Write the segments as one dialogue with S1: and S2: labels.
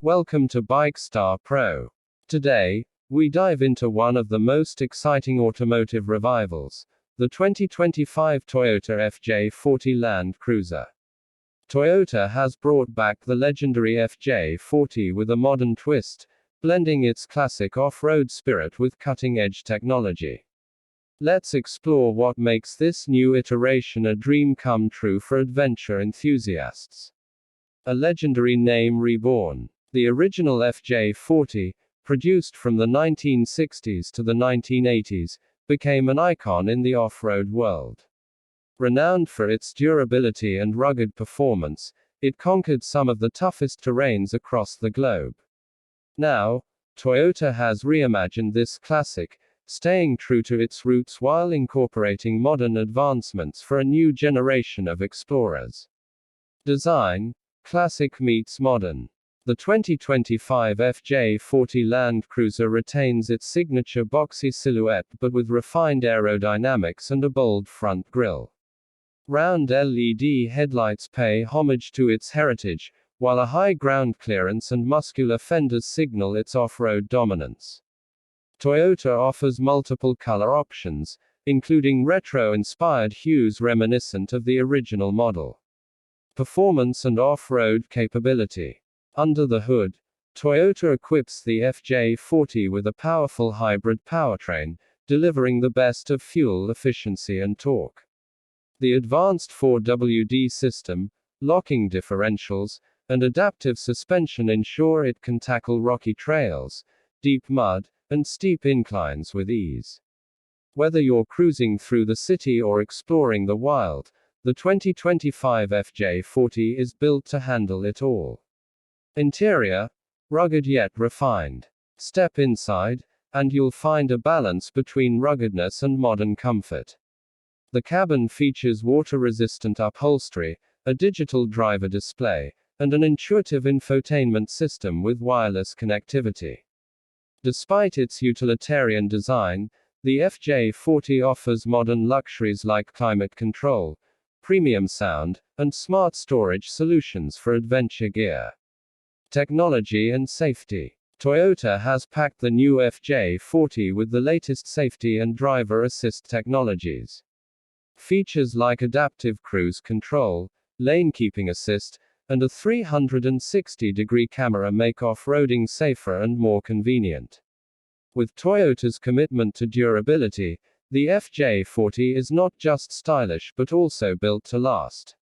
S1: Welcome to BikeStar Pro. Today, we dive into one of the most exciting automotive revivals, the 2025 Toyota FJ40 Land Cruiser. Toyota has brought back the legendary FJ40 with a modern twist, blending its classic off-road spirit with cutting-edge technology. Let's explore what makes this new iteration a dream come true for adventure enthusiasts. A legendary name reborn. The original FJ40, produced from the 1960s to the 1980s, became an icon in the off-road world. Renowned for its durability and rugged performance, it conquered some of the toughest terrains across the globe. Now, Toyota has reimagined this classic, staying true to its roots while incorporating modern advancements for a new generation of explorers. Design: classic meets modern. The 2025 FJ40 Land Cruiser retains its signature boxy silhouette but with refined aerodynamics and a bold front grille. Round LED headlights pay homage to its heritage, while a high ground clearance and muscular fenders signal its off-road dominance. Toyota offers multiple color options, including retro-inspired hues reminiscent of the original model. Performance and off-road capability. Under the hood, Toyota equips the FJ40 with a powerful hybrid powertrain, delivering the best of fuel efficiency and torque. The advanced 4WD system, locking differentials, and adaptive suspension ensure it can tackle rocky trails, deep mud, and steep inclines with ease. Whether you're cruising through the city or exploring the wild, the 2025 FJ40 is built to handle it all. Interior: rugged yet refined. Step inside, and you'll find a balance between ruggedness and modern comfort. The cabin features water-resistant upholstery, a digital driver display, and an intuitive infotainment system with wireless connectivity. Despite its utilitarian design, the FJ40 offers modern luxuries like climate control, premium sound, and smart storage solutions for adventure gear. Technology and safety. Toyota has packed the new FJ40 with the latest safety and driver assist technologies. Features like adaptive cruise control, lane keeping assist, and a 360-degree camera make off-roading safer and more convenient. With Toyota's commitment to durability, the FJ40 is not just stylish but also built to last.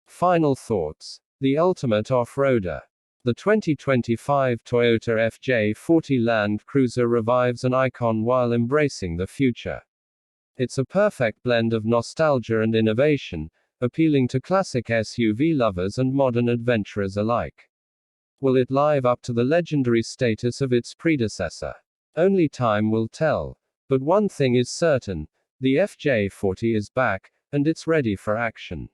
S1: Final thoughts. The ultimate off-roader. The 2025 Toyota FJ40 Land Cruiser revives an icon while embracing the future. It's a perfect blend of nostalgia and innovation, appealing to classic SUV lovers and modern adventurers alike. Will it live up to the legendary status of its predecessor? Only time will tell. But one thing is certain: the FJ40 is back, and it's ready for action.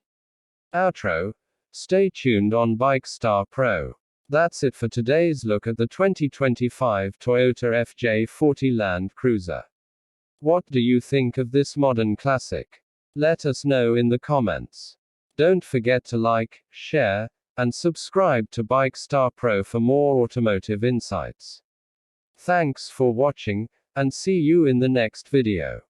S1: Outro. Stay tuned on BikeStar Pro. That's it for today's look at the 2025 Toyota FJ40 Land Cruiser. What do you think of this modern classic? Let us know in the comments. Don't forget to like, share, and subscribe to BikeStar Pro for more automotive insights. Thanks for watching, and see you in the next video.